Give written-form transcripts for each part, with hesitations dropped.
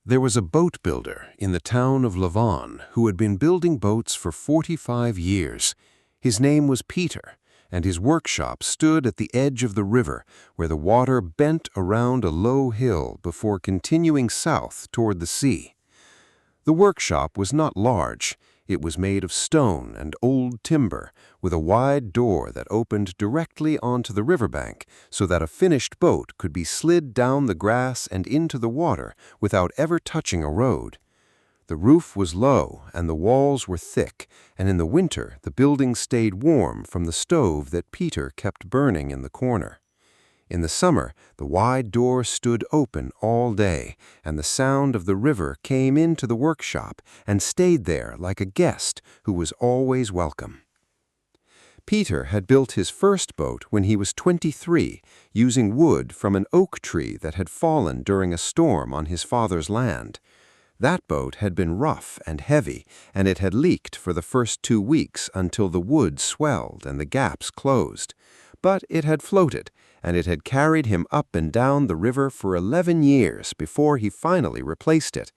There was a boat builder in the town of Lavon who had been building boats for 45 years. His name was Pieter, and his workshop stood at the edge of the river where the water bent around a low hill before continuing south toward the sea. The workshop was not large. It was made of stone and old timber, with a wide door that opened directly onto the riverbank so that a finished boat could be slid down the grass and into the water without ever touching a road. The roof was low and the walls were thick, and in the winter the building stayed warm from the stove that Pieter kept burning in the corner. In the summer, the wide door stood open all day, and the sound of the river came into the workshop and stayed there like a guest who was always welcome. Pieter had built his first boat when he was 23, using wood from an oak tree that had fallen during a storm on his father's land. That boat had been rough and heavy, and it had leaked for the first 2 weeks until the wood swelled and the gaps closed. But it had floated, and it had carried him up and down the river for 11 years before he finally replaced it.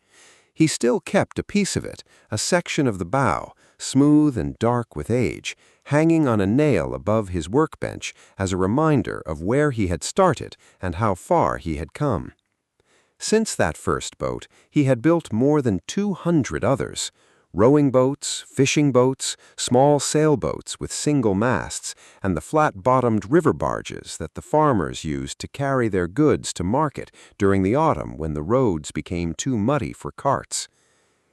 He still kept a piece of it, a section of the bow, smooth and dark with age, hanging on a nail above his workbench as a reminder of where he had started and how far he had come. Since that first boat, he had built more than 200 others. Rowing boats, fishing boats, small sailboats with single masts, and the flat-bottomed river barges that the farmers used to carry their goods to market during the autumn when the roads became too muddy for carts.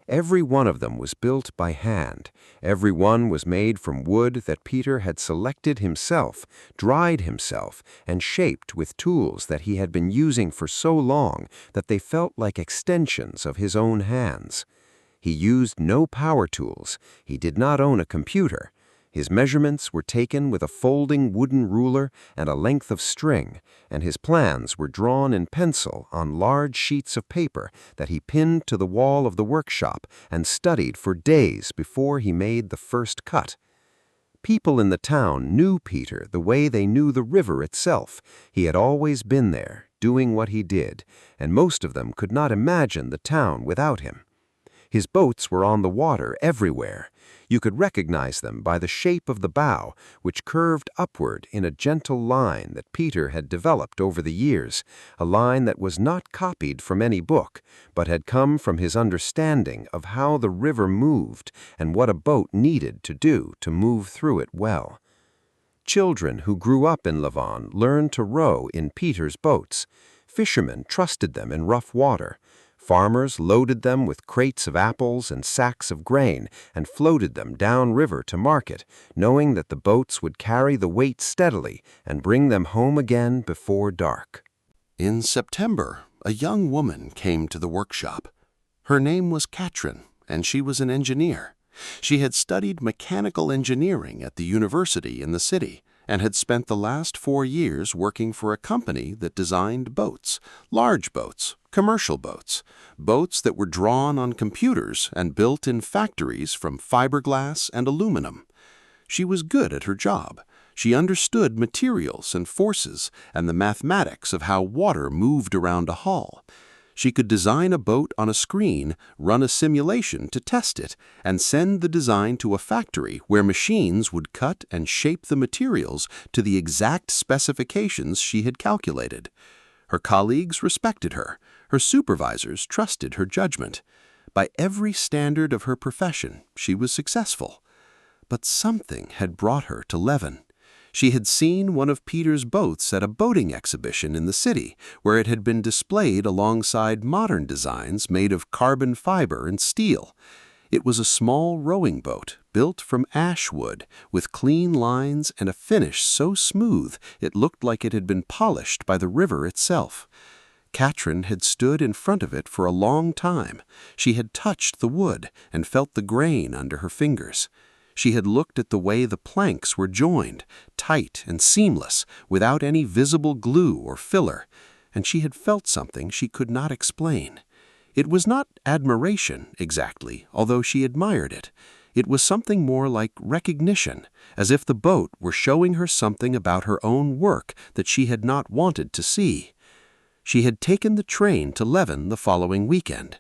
Every one of them was built by hand. Every one was made from wood that Pieter had selected himself, dried himself, and shaped with tools that he had been using for so long that they felt like extensions of his own hands. He used no power tools. He did not own a computer. His measurements were taken with a folding wooden ruler and a length of string, and his plans were drawn in pencil on large sheets of paper that he pinned to the wall of the workshop and studied for days before he made the first cut. People in the town knew Pieter the way they knew the river itself. He had always been there, doing what he did, and most of them could not imagine the town without him. His boats were on the water everywhere. You could recognize them by the shape of the bow, which curved upward in a gentle line that Pieter had developed over the years, a line that was not copied from any book, but had come from his understanding of how the river moved and what a boat needed to do to move through it well. Children who grew up in Lavon learned to row in Pieter's boats. Fishermen trusted them in rough water. Farmers loaded them with crates of apples and sacks of grain and floated them downriver to market, knowing that the boats would carry the weight steadily and bring them home again before dark. In September, a young woman came to the workshop. Her name was Katrin, and she was an engineer. She had studied mechanical engineering at the university in the city and had spent the last 4 years working for a company that designed boats, large boats, commercial boats, boats that were drawn on computers and built in factories from fiberglass and aluminum. She was good at her job. She understood materials and forces and the mathematics of how water moved around a hull. She could design a boat on a screen, run a simulation to test it, and send the design to a factory where machines would cut and shape the materials to the exact specifications she had calculated. Her colleagues respected her. Her supervisors trusted her judgment. By every standard of her profession, she was successful. But something had brought her to Levin. She had seen one of Pieter's boats at a boating exhibition in the city, where it had been displayed alongside modern designs made of carbon fiber and steel. It was a small rowing boat built from ash wood, with clean lines and a finish so smooth it looked like it had been polished by the river itself. Katrin had stood in front of it for a long time. She had touched the wood and felt the grain under her fingers. She had looked at the way the planks were joined, tight and seamless, without any visible glue or filler, and she had felt something she could not explain. It was not admiration, exactly, although she admired it. It was something more like recognition, as if the boat were showing her something about her own work that she had not wanted to see. She had taken the train to Levin the following weekend.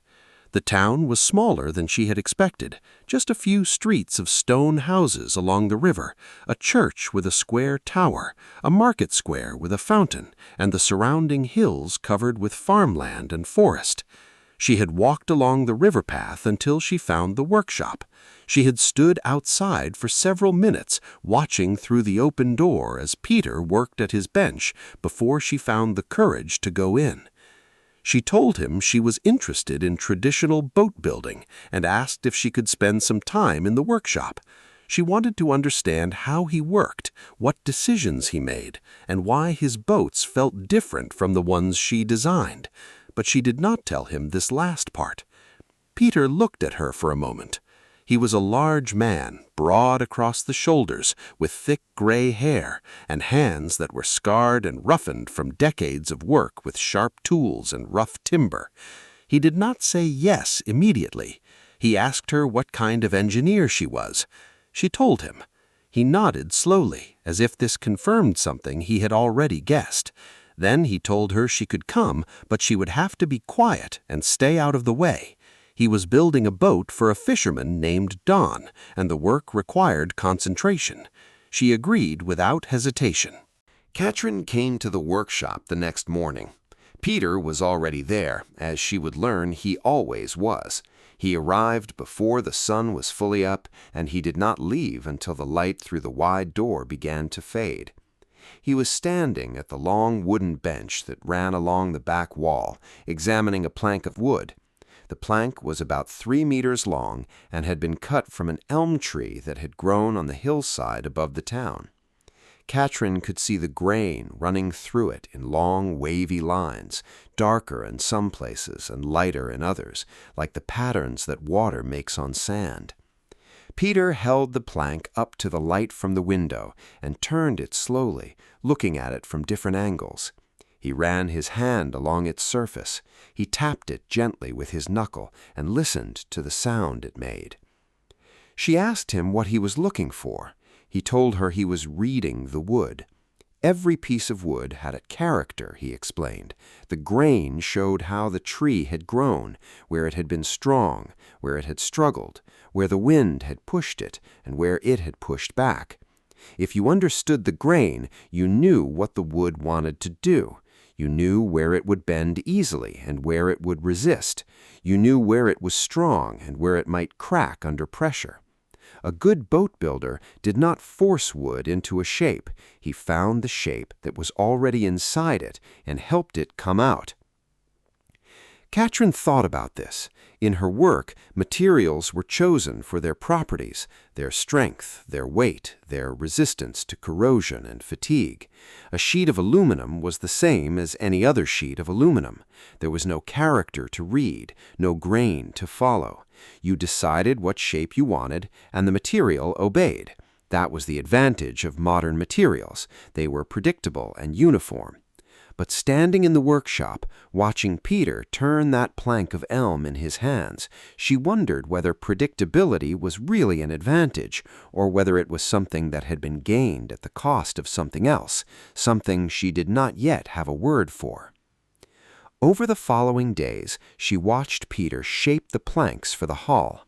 The town was smaller than she had expected, just a few streets of stone houses along the river, a church with a square tower, a market square with a fountain, and the surrounding hills covered with farmland and forest. She had walked along the river path until she found the workshop. She had stood outside for several minutes, watching through the open door as Pieter worked at his bench before she found the courage to go in. She told him she was interested in traditional boat building and asked if she could spend some time in the workshop. She wanted to understand how he worked, what decisions he made, and why his boats felt different from the ones she designed. But she did not tell him this last part. Pieter looked at her for a moment. He was a large man, broad across the shoulders, with thick gray hair and hands that were scarred and roughened from decades of work with sharp tools and rough timber. He did not say yes immediately. He asked her what kind of engineer she was. She told him. He nodded slowly, as if this confirmed something he had already guessed. Then he told her she could come, but she would have to be quiet and stay out of the way. He was building a boat for a fisherman named Don, and the work required concentration. She agreed without hesitation. Katrin came to the workshop the next morning. Pieter was already there, as she would learn he always was. He arrived before the sun was fully up, and he did not leave until the light through the wide door began to fade. He was standing at the long wooden bench that ran along the back wall, examining a plank of wood. The plank was about 3 meters long and had been cut from an elm tree that had grown on the hillside above the town. Katrin could see the grain running through it in long, wavy lines, darker in some places and lighter in others, like the patterns that water makes on sand. Pieter held the plank up to the light from the window and turned it slowly, looking at it from different angles. He ran his hand along its surface. He tapped it gently with his knuckle and listened to the sound it made. She asked him what he was looking for. He told her he was reading the wood. Every piece of wood had a character, he explained. The grain showed how the tree had grown, where it had been strong, where it had struggled, where the wind had pushed it, and where it had pushed back. If you understood the grain, you knew what the wood wanted to do. You knew where it would bend easily and where it would resist. You knew where it was strong and where it might crack under pressure. A good boat builder did not force wood into a shape. He found the shape that was already inside it and helped it come out. Katrin thought about this. In her work, materials were chosen for their properties, their strength, their weight, their resistance to corrosion and fatigue. A sheet of aluminum was the same as any other sheet of aluminum. There was no character to read, no grain to follow. You decided what shape you wanted, and the material obeyed. That was the advantage of modern materials. They were predictable and uniform. But standing in the workshop, watching Pieter turn that plank of elm in his hands, she wondered whether predictability was really an advantage, or whether it was something that had been gained at the cost of something else, something she did not yet have a word for. Over the following days, she watched Pieter shape the planks for the hull.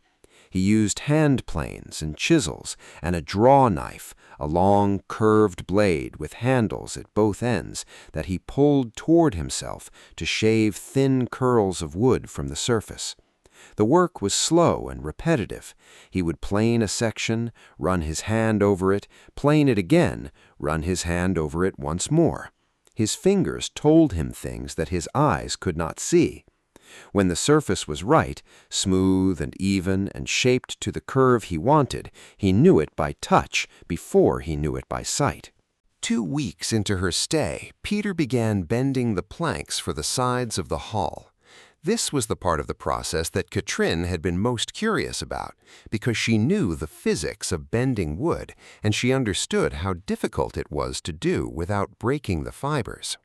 He used hand planes and chisels and a draw knife, a long curved blade with handles at both ends that he pulled toward himself to shave thin curls of wood from the surface. The work was slow and repetitive. He would plane a section, run his hand over it, plane it again, run his hand over it once more. His fingers told him things that his eyes could not see. When the surface was right, smooth and even and shaped to the curve he wanted, he knew it by touch before he knew it by sight. 2 weeks into her stay, Pieter began bending the planks for the sides of the hull. This was the part of the process that Katrin had been most curious about, because she knew the physics of bending wood, and she understood how difficult it was to do without breaking the fibers.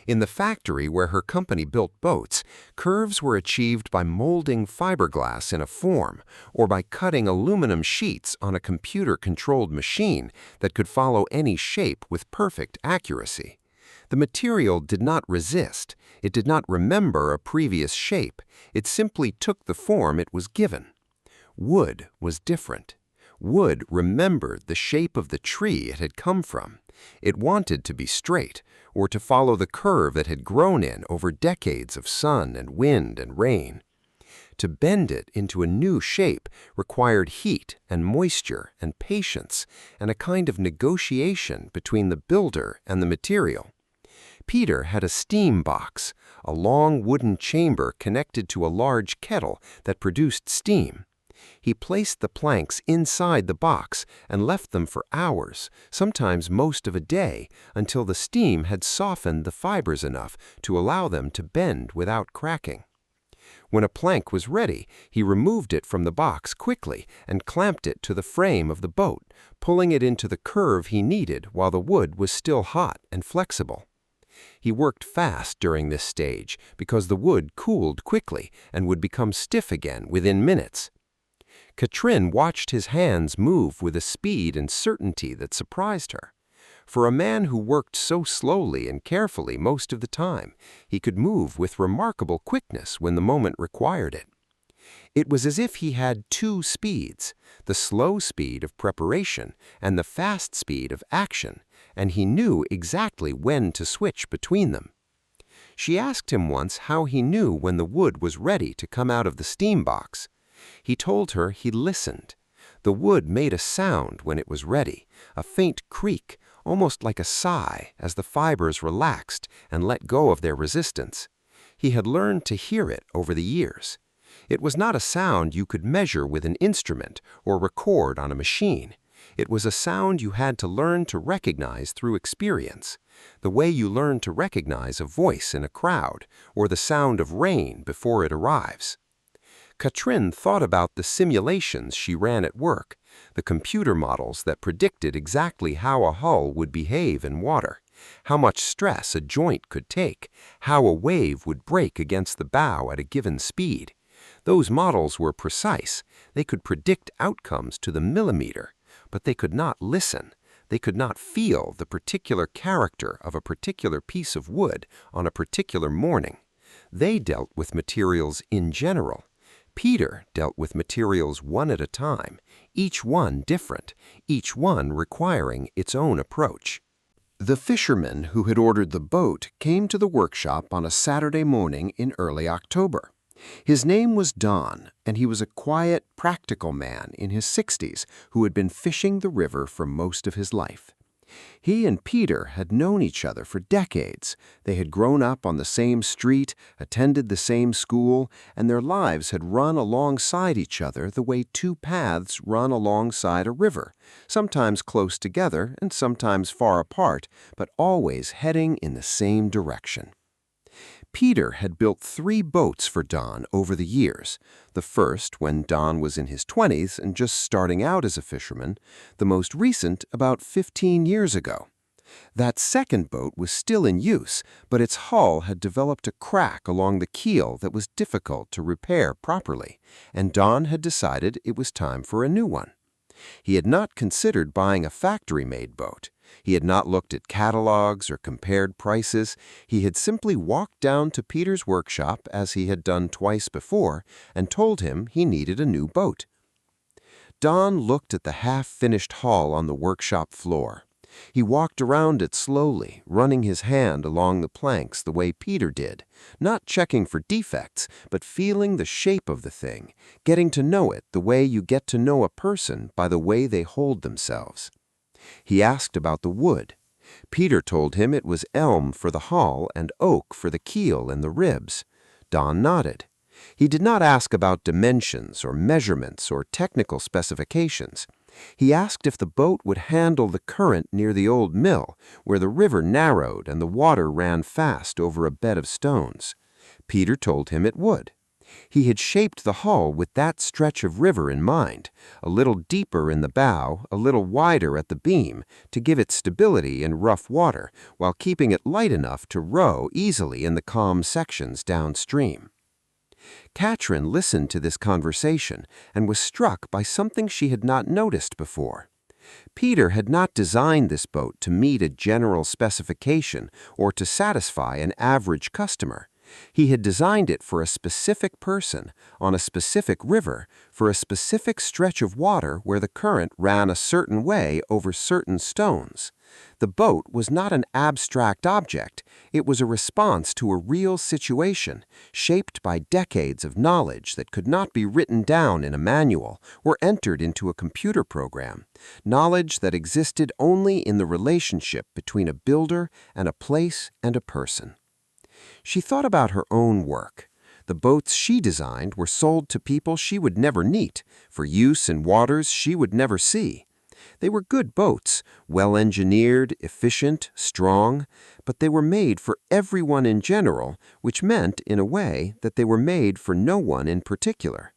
In the factory where her company built boats, curves were achieved by molding fiberglass in a form, or by cutting aluminum sheets on a computer-controlled machine that could follow any shape with perfect accuracy. The The material did not resist. It did not remember a previous shape. It simply took the form it was given. Wood was different. Wood remembered the shape of the tree it had come from. It wanted to be straight, or to follow the curve it had grown in over decades of sun and wind and rain. To bend it into a new shape required heat and moisture and patience and a kind of negotiation between the builder and the material. Pieter had a steam box, a long wooden chamber connected to a large kettle that produced steam. He placed the planks inside the box and left them for hours, sometimes most of a day, until the steam had softened the fibers enough to allow them to bend without cracking. When a plank was ready, he removed it from the box quickly and clamped it to the frame of the boat, pulling it into the curve he needed while the wood was still hot and flexible. He worked fast during this stage because the wood cooled quickly and would become stiff again within minutes. Katrin watched his hands move with a speed and certainty that surprised her. For a man who worked so slowly and carefully most of the time, he could move with remarkable quickness when the moment required it. It was as if he had two speeds, the slow speed of preparation and the fast speed of action, and he knew exactly when to switch between them. She asked him once how he knew when the wood was ready to come out of the steam box. He told her he listened. The wood made a sound when it was ready, a faint creak, almost like a sigh, as the fibers relaxed and let go of their resistance. He had learned to hear it over the years. It was not a sound you could measure with an instrument or record on a machine. It was a sound you had to learn to recognize through experience, the way you learn to recognize a voice in a crowd or the sound of rain before it arrives. Katrin thought about the simulations she ran at work, the computer models that predicted exactly how a hull would behave in water, how much stress a joint could take, how a wave would break against the bow at a given speed. Those models were precise. They could predict outcomes to the millimeter, but they could not listen. They could not feel the particular character of a particular piece of wood on a particular morning. They dealt with materials in general. Pieter dealt with materials one at a time, each one different, each one requiring its own approach. The fisherman who had ordered the boat came to the workshop on a Saturday morning in early October. His name was Don, and he was a quiet, practical man in his 60s who had been fishing the river for most of his life. He and Pieter had known each other for decades. They had grown up on the same street, attended the same school, and their lives had run alongside each other the way two paths run alongside a river, sometimes close together and sometimes far apart, but always heading in the same direction. Pieter had built 3 boats for Don over the years, the first when Don was in his 20s and just starting out as a fisherman, the most recent about 15 years ago. That second boat was still in use, but its hull had developed a crack along the keel that was difficult to repair properly, and Don had decided it was time for a new one. He had not considered buying a factory-made boat. He had not looked at catalogs or compared prices. He had simply walked down to Pieter's workshop, as he had done twice before, and told him he needed a new boat. Don looked at the half-finished hull on the workshop floor. He walked around it slowly, running his hand along the planks the way Pieter did, not checking for defects, but feeling the shape of the thing, getting to know it the way you get to know a person by the way they hold themselves. He asked about the wood. Pieter told him it was elm for the hull and oak for the keel and the ribs. Don nodded. He did not ask about dimensions or measurements or technical specifications. He asked if the boat would handle the current near the old mill, where the river narrowed and the water ran fast over a bed of stones. Pieter told him it would. He had shaped the hull with that stretch of river in mind, a little deeper in the bow, a little wider at the beam, to give it stability in rough water, while keeping it light enough to row easily in the calm sections downstream. Katrin listened to this conversation and was struck by something she had not noticed before. Peter had not designed this boat to meet a general specification or to satisfy an average customer. He had designed it for a specific person, on a specific river, for a specific stretch of water where the current ran a certain way over certain stones. The boat was not an abstract object. It was a response to a real situation, shaped by decades of knowledge that could not be written down in a manual or entered into a computer program, knowledge that existed only in the relationship between a builder and a place and a person. She thought about her own work. The boats she designed were sold to people she would never meet, for use in waters she would never see. They were good boats, well-engineered, efficient, strong, but they were made for everyone in general, which meant, in a way, that they were made for no one in particular.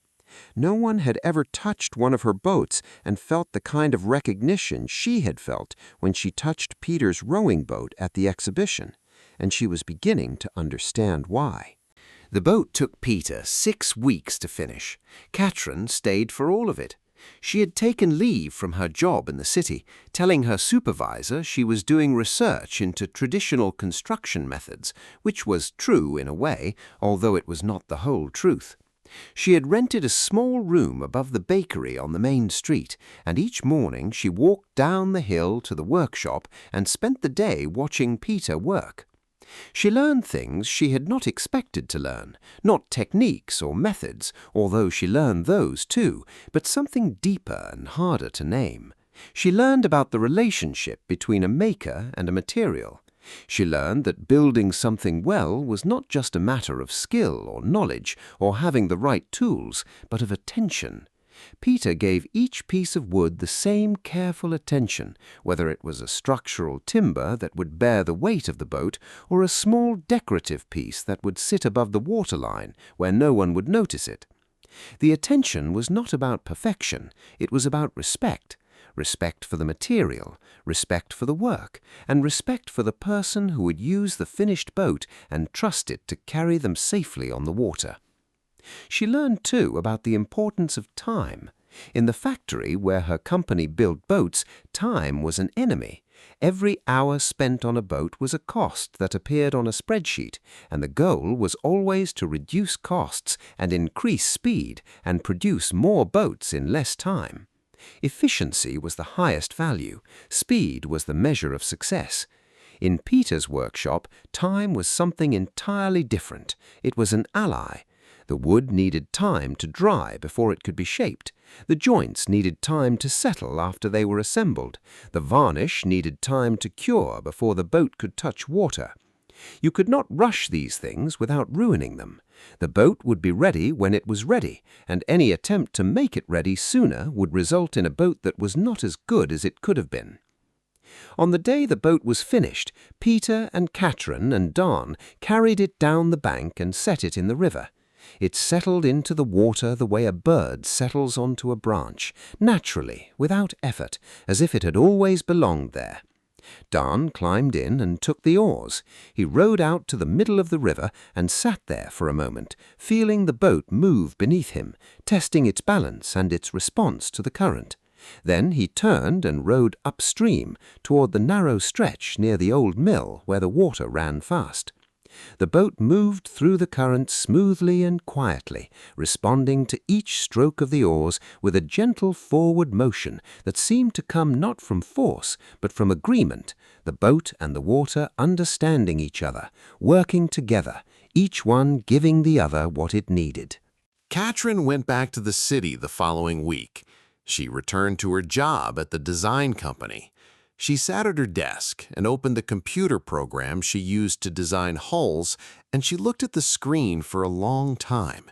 No one had ever touched one of her boats and felt the kind of recognition she had felt when she touched Peter's rowing boat at the exhibition, and she was beginning to understand why. The boat took Pieter 6 weeks to finish. Katrin stayed for all of it. She had taken leave from her job in the city, telling her supervisor she was doing research into traditional construction methods, which was true in a way, although it was not the whole truth. She had rented a small room above the bakery on the main street, and each morning she walked down the hill to the workshop and spent the day watching Pieter work. She learned things she had not expected to learn, not techniques or methods, although she learned those too, but something deeper and harder to name. She learned about the relationship between a maker and a material. She learned that building something well was not just a matter of skill or knowledge or having the right tools, but of attention. Pieter gave each piece of wood the same careful attention, whether it was a structural timber that would bear the weight of the boat or a small decorative piece that would sit above the waterline where no one would notice it. The attention was not about perfection, it was about respect. Respect for the material, respect for the work, and respect for the person who would use the finished boat and trust it to carry them safely on the water. She learned, too, about the importance of time. In the factory where her company built boats, time was an enemy. Every hour spent on a boat was a cost that appeared on a spreadsheet, and the goal was always to reduce costs and increase speed and produce more boats in less time. Efficiency was the highest value. Speed was the measure of success. In Pieter's workshop, time was something entirely different. It was an ally. The wood needed time to dry before it could be shaped. The joints needed time to settle after they were assembled. The varnish needed time to cure before the boat could touch water. You could not rush these things without ruining them. The boat would be ready when it was ready, and any attempt to make it ready sooner would result in a boat that was not as good as it could have been. On the day the boat was finished, Pieter and Katrin and Don carried it down the bank and set it in the river. It settled into the water the way a bird settles onto a branch, naturally, without effort, as if it had always belonged there. Don climbed in and took the oars. He rowed out to the middle of the river and sat there for a moment, feeling the boat move beneath him, testing its balance and its response to the current. Then he turned and rowed upstream toward the narrow stretch near the old mill where the water ran fast. The boat moved through the current smoothly and quietly, responding to each stroke of the oars with a gentle forward motion that seemed to come not from force, but from agreement, the boat and the water understanding each other, working together, each one giving the other what it needed. Katrin went back to the city the following week. She returned to her job at the design company. She sat at her desk and opened the computer program she used to design hulls, and she looked at the screen for a long time.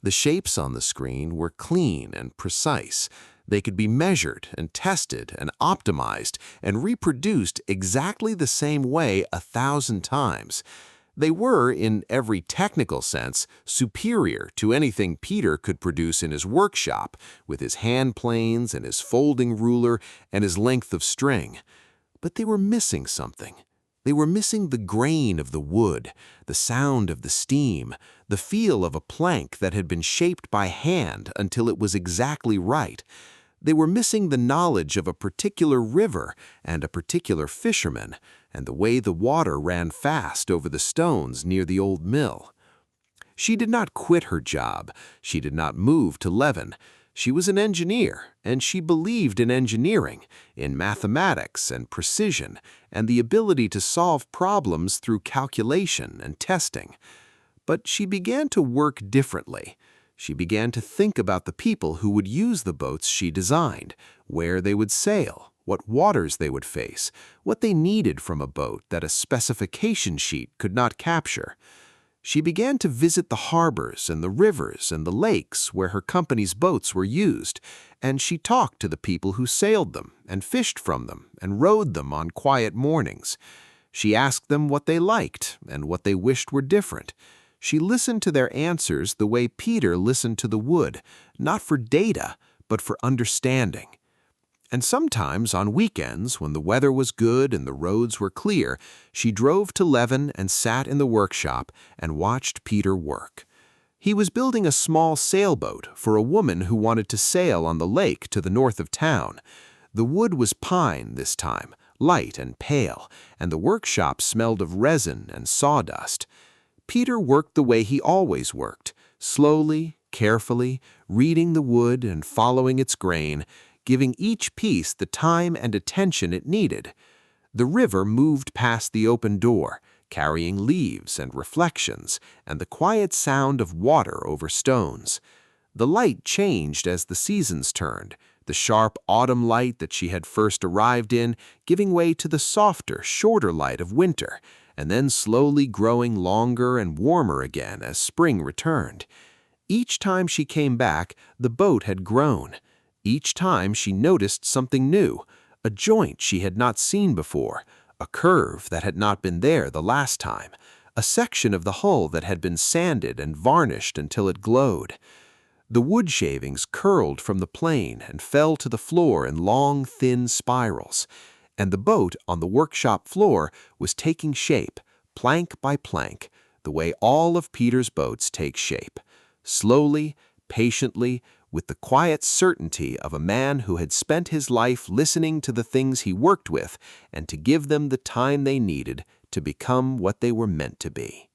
The shapes on the screen were clean and precise. They could be measured and tested and optimized and reproduced exactly the same way 1,000 times. They were, in every technical sense, superior to anything Pieter could produce in his workshop, with his hand planes and his folding ruler and his length of string. But they were missing something. They were missing the grain of the wood, the sound of the steam, the feel of a plank that had been shaped by hand until it was exactly right. They were missing the knowledge of a particular river and a particular fisherman, and the way the water ran fast over the stones near the old mill. She did not quit her job. She did not move to Levin. She was an engineer, and she believed in engineering, in mathematics and precision, and the ability to solve problems through calculation and testing. But she began to work differently. She began to think about the people who would use the boats she designed, where they would sail, what waters they would face, what they needed from a boat that a specification sheet could not capture. She began to visit the harbors and the rivers and the lakes where her company's boats were used, and she talked to the people who sailed them and fished from them and rowed them on quiet mornings. She asked them what they liked and what they wished were different. She listened to their answers the way Pieter listened to the wood, not for data, but for understanding. And sometimes on weekends, when the weather was good and the roads were clear, she drove to Levin and sat in the workshop and watched Pieter work. He was building a small sailboat for a woman who wanted to sail on the lake to the north of town. The wood was pine this time, light and pale, and the workshop smelled of resin and sawdust. Pieter worked the way he always worked, slowly, carefully, reading the wood and following its grain, giving each piece the time and attention it needed. The river moved past the open door, carrying leaves and reflections and the quiet sound of water over stones. The light changed as the seasons turned, the sharp autumn light that she had first arrived in giving way to the softer, shorter light of winter, and then slowly growing longer and warmer again as spring returned. Each time she came back, the boat had grown. Each time she noticed something new, a joint she had not seen before, a curve that had not been there the last time, a section of the hull that had been sanded and varnished until it glowed. The wood shavings curled from the plane and fell to the floor in long, thin spirals, and the boat on the workshop floor was taking shape, plank by plank, the way all of Pieter's boats take shape, slowly, patiently, with the quiet certainty of a man who had spent his life listening to the things he worked with and to give them the time they needed to become what they were meant to be.